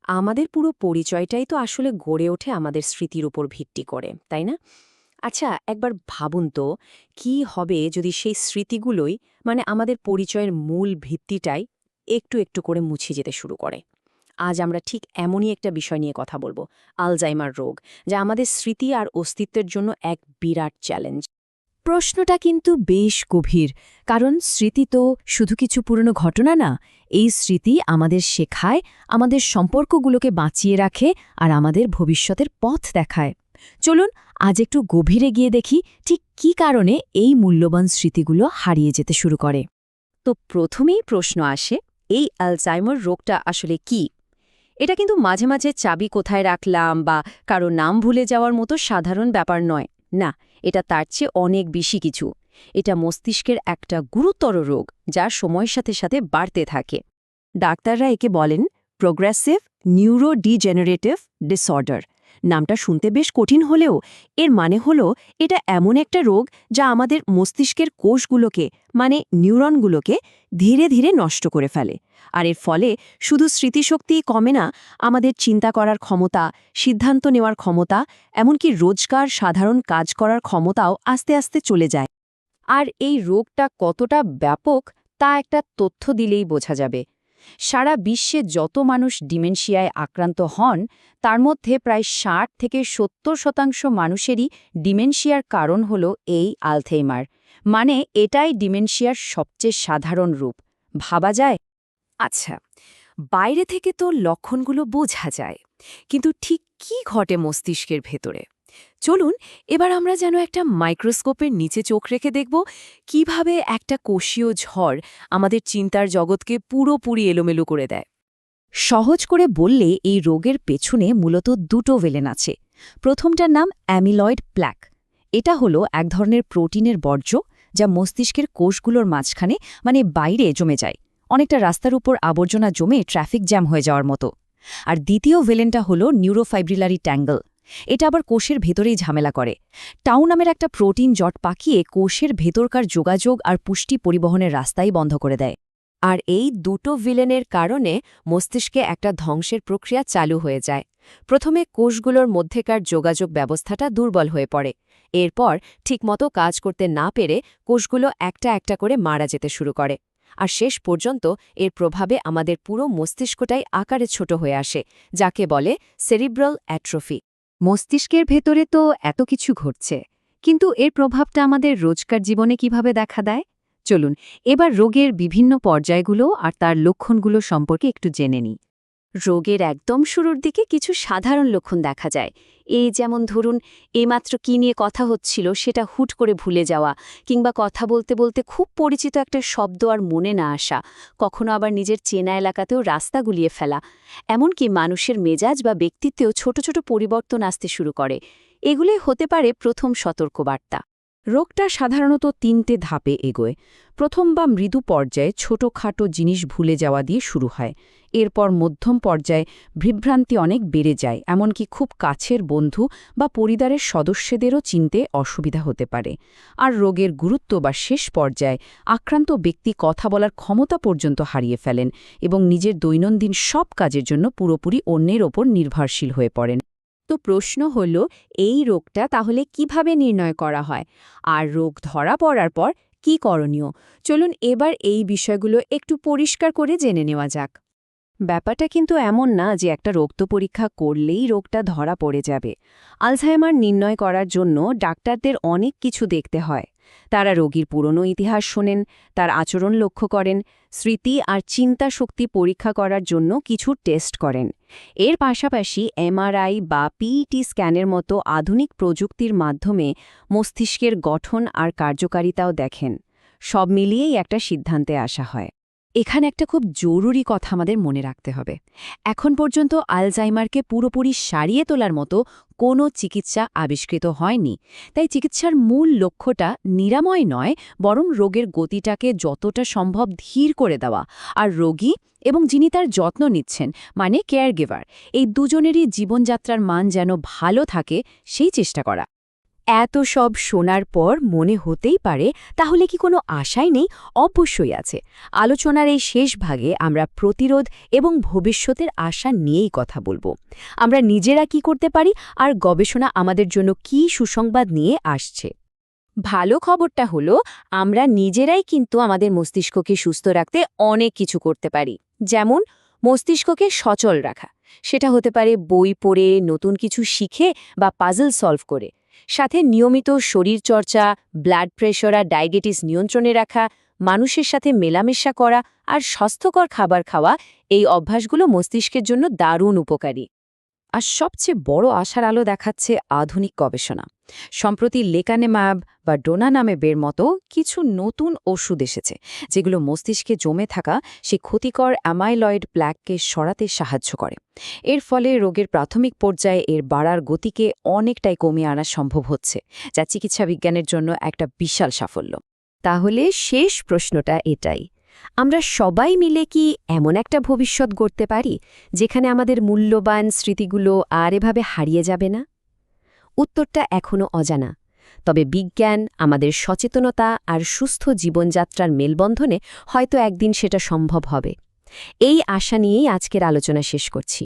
আমাদের পুরো পরিচয়টাই তো আসলে গড়ে ওঠে আমাদের স্মৃতির উপর ভিত্তি করে, তাই না? আচ্ছা, একবার ভাবুন তো, কি হবে যদি সেই স্মৃতিগুলোই আমাদের পরিচয়ের মূল ভিত্তিটাই একটু একটু করে মুছে যেতে শুরু করে। আজ আমরা ঠিক এমনই একটা বিষয় নিয়ে কথা বলবো, আলজাইমার রোগ, যা আমাদের স্মৃতি আর অস্তিত্বের জন্য এক বিরাট চ্যালেঞ্জ। প্রশ্নটা কিন্তু বেশ গভীর, কারণ স্মৃতি তো শুধু কিছু পুরনো ঘটনা না। এই স্মৃতি আমাদের শেখায়, আমাদের সম্পর্কগুলোকে বাঁচিয়ে রাখে আর আমাদের ভবিষ্যতের পথ দেখায়। চলুন আজ একটু গভীরে গিয়ে দেখি ঠিক কী কারণে এই মূল্যবান স্মৃতিগুলো হারিয়ে যেতে শুরু করে। তো প্রথমেই প্রশ্ন আসে, এই আলজাইমার রোগটা আসলে কি? এটা কিন্তু মাঝে মাঝে চাবি কোথায় রাখলাম বা কারো নাম ভুলে যাওয়ার মতো সাধারণ ব্যাপার নয়। না, এটা তার চেয়ে অনেক বেশি কিছু। এটা মস্তিষ্কের একটা গুরুতর রোগ, যা সময়ের সাথে সাথে বাড়তে থাকে। ডাক্তাররা একে বলেন প্রোগ্রেসিভ নিউরোডিজেনারেটিভ ডিসঅর্ডার। নামটা শুনতে বেশ কঠিন হলেও এর মানে হলো এটা এমন একটা রোগ যা আমাদের মস্তিষ্কের কোষগুলোকে নিউরনগুলোকে ধীরে ধীরে নষ্ট করে ফেলে। আর এর ফলে শুধু স্মৃতিশক্তিই কমে না, আমাদের চিন্তা করার ক্ষমতা, সিদ্ধান্ত নেওয়ার ক্ষমতা, এমনকি রোজকার সাধারণ কাজ করার ক্ষমতাও আস্তে আস্তে চলে যায়। আর এই রোগটা কতটা ব্যাপক তা একটা তথ্য দিলেই বোঝা যাবে। সারা বিশ্বে যত মানুষ ডিমেনশিয়ায় আক্রান্ত হন, তার মধ্যে প্রায় ৬০ থেকে ৭০% মানুষেরই ডিমেনশিয়ার কারণ হল এই আলঝেইমার। এটাই ডিমেনশিয়ার সবচেয়ে সাধারণ রূপ। ভাবা যায়? আচ্ছা, বাইরে থেকে তো লক্ষণগুলো বোঝা যায়, কিন্তু ঠিক কি ঘটে মস্তিষ্কের ভেতরে? চলুন এবার আমরা যেন একটা মাইক্রোস্কোপের নিচে চোখ রেখে দেখব কিভাবে একটা কোষীয় ঝড় আমাদের চিন্তার জগৎকে পুরোপুরি এলোমেলো করে দেয়। সহজ করে বললে এই রোগের পেছনে মূলত দুটো ভেলেন আছে। প্রথমটার নাম অ্যামিলয়েড প্ল্যাক। এটা হলো এক ধরনের প্রোটিনের বর্জ্য, যা মস্তিষ্কের কোষগুলোর মাঝখানে বাইরে জমে যায়, অনেকটা রাস্তার উপর আবর্জনা জমে ট্রাফিক জ্যাম হয়ে যাওয়ার মতো। আর দ্বিতীয় ভেলেনটা হলো নিউরোফাইব্রিলারি ট্যাঙ্গল। এটা আবার কোষের ভেতরেই ঝামেলা করে। টাউ নামের একটা প্রোটিন জট পাকিয়ে কোষের ভেতরকার যোগাযোগ আর পুষ্টি পরিবহনের রাস্তাই বন্ধ করে দেয়। আর এই দুটো ভিলেনের কারণে মস্তিষ্কে একটা ধ্বংসের প্রক্রিয়া চালু হয়ে যায়। প্রথমে কোষগুলোর মধ্যেকার যোগাযোগ ব্যবস্থাটা দুর্বল হয়ে পড়ে। এরপর ঠিকমতো কাজ করতে না পেরে কোষগুলো একটা একটা করে মারা যেতে শুরু করে। আর শেষ পর্যন্ত এর প্রভাবে আমাদের পুরো মস্তিষ্কটাই আকারে ছোট হয়ে আসে, যাকে বলে সেরিব্রাল অ্যাট্রফি। মস্তিষ্কের ভেতরে তো এত কিছু ঘটছে, কিন্তু এর প্রভাবটা আমাদের রোজকার জীবনে কিভাবে দেখা দেয়? চলুন এবার রোগের বিভিন্ন পর্যায়গুলো আর তার লক্ষণগুলো সম্পর্কে একটু জেনে নিই। রোগের একদম শুরুর দিকে কিছু সাধারণ লক্ষণ দেখা যায়। এই যেমন ধরুন, এইমাত্র কী নিয়ে কথা হচ্ছিল সেটা হুট করে ভুলে যাওয়া, কিংবা কথা বলতে বলতে খুব পরিচিত একটা শব্দ আর মনে না আসা, কখনো আবার নিজের চেনা এলাকাতেও রাস্তা গুলিয়ে ফেলা, এমনকি মানুষের মেজাজ বা ব্যক্তিত্বেও ছোট ছোট পরিবর্তন আসতে শুরু করে। এগুলোই হতে পারে প্রথম সতর্কবার্তা। রোগটা সাধারণত ৩টে ধাপে এগোয়। প্রথম বা মৃদু পর্যায়ে ছোটখাটো জিনিস ভুলে যাওয়া দিয়ে শুরু হয়। এরপর মধ্যম পর্যায়ে বিভ্রান্তি অনেক বেড়ে যায়, এমনকি খুব কাছের বন্ধু বা পরিবারের সদস্যদেরও চিনতে অসুবিধা হতে পারে। আর রোগের গুরুত্ব বা শেষ পর্যায়ে আক্রান্ত ব্যক্তি কথা বলার ক্ষমতা পর্যন্ত হারিয়ে ফেলেন এবং নিজের দৈনন্দিন সব কাজের জন্য পুরোপুরি অন্যের ওপর নির্ভরশীল হয়ে পড়েন। তো প্রশ্ন হল, এই রোগটা তাহলে কিভাবে নির্ণয় করা হয়, আর রোগ ধরা পড়ার পর কি করণীয়? চলুন এবার এই বিষয়গুলো একটু পরিষ্কার করে জেনে নেওয়া যাক। ব্যাপারটা কিন্তু এমন না যে একটা রক্ত পরীক্ষা করলেই রোগটা ধরা পড়ে যাবে। আলঝাইমার নির্ণয় করার জন্য ডাক্তারদের অনেক কিছু দেখতে হয়। তারা রোগীর পুরনো ইতিহাস শোনেন, তার আচরণ লক্ষ্য করেন, স্মৃতি আর চিন্তা শক্তি পরীক্ষা করার জন্য কিছু টেস্ট করেন। এর পাশাপাশি এমআরআই বা পিইটি স্ক্যানের মতো আধুনিক প্রযুক্তির মাধ্যমে মস্তিষ্কের গঠন আর কার্যকারিতাও দেখেন। সব মিলিয়েই একটা সিদ্ধান্তে আসা হয়। এখানে একটা খুব জরুরি কথা আমাদের মনে রাখতে হবে। এখন পর্যন্ত আলজাইমারকে পুরোপুরি সারিয়ে তোলার মতো কোনো চিকিৎসা আবিষ্কৃত হয়নি। তাই চিকিৎসার মূল লক্ষ্যটা নিরাময় নয়, বরং রোগের গতিটাকে যতটা সম্ভব ধীর করে দেওয়া, আর রোগী এবং যিনি তার যত্ন নিচ্ছেন কেয়ারগিভার, এই দুজনেরই জীবনযাত্রার মান যেন ভালো থাকে সেই চেষ্টা করা। এত সব শোনার পর মনে হতেই পারে তাহলে কি কোনো আশাই নেই? অবশ্যই আছে। আলোচনার এই শেষ ভাগে আমরা প্রতিরোধ এবং ভবিষ্যতের আশা নিয়েই কথা বলবো। আমরা নিজেরা কি করতে পারি আর গবেষণা আমাদের জন্য কী সুসংবাদ নিয়ে আসছে। ভালো খবরটা হলো আমরা নিজেরাই কিন্তু আমাদের মস্তিষ্ককে সুস্থ রাখতে অনেক কিছু করতে পারি। যেমন মস্তিষ্ককে সচল রাখা, সেটা হতে পারে বই পড়ে, নতুন কিছু শিখে বা পাজল সলভ করে। সাথে নিয়মিত শরীরচর্চা, ব্লাড প্রেশার আর ডায়াবেটিস নিয়ন্ত্রণে রাখা, মানুষের সাথে মেলামেশা করা আর স্বাস্থ্যকর খাবার খাওয়া, এই অভ্যাসগুলো মস্তিষ্কের জন্য দারুণ উপকারী। আর সবচেয়ে বড় আশার আলো দেখাচ্ছে আধুনিক গবেষণা। সম্প্রতি লেকানেম্যাব বা ডোনানামেবের মতো কিছু নতুন ওষুধ এসেছে, যেগুলো মস্তিষ্কে জমে থাকা সেই ক্ষতিকর অ্যামাইলয়েড প্ল্যাককে সরাতে সাহায্য করে। এর ফলে রোগের প্রাথমিক পর্যায়ে এর বাড়ার গতিকে অনেকটাই কমিয়ে আনা সম্ভব হচ্ছে, যা চিকিৎসা বিজ্ঞানের জন্য একটা বিশাল সাফল্য। তাহলে শেষ প্রশ্নটা এটাই, আমরা সবাই মিলে কি এমন একটা ভবিষ্যৎ গড়তে পারি যেখানে আমাদের মূল্যবান স্মৃতিগুলো আর এভাবে হারিয়ে যাবে না? উত্তরটা এখনও অজানা, তবে বিজ্ঞান, আমাদের সচেতনতা আর সুস্থ জীবনযাত্রার মেলবন্ধনে হয়তো একদিন সেটা সম্ভব হবে। এই আশা নিয়েই আজকের আলোচনা শেষ করছি।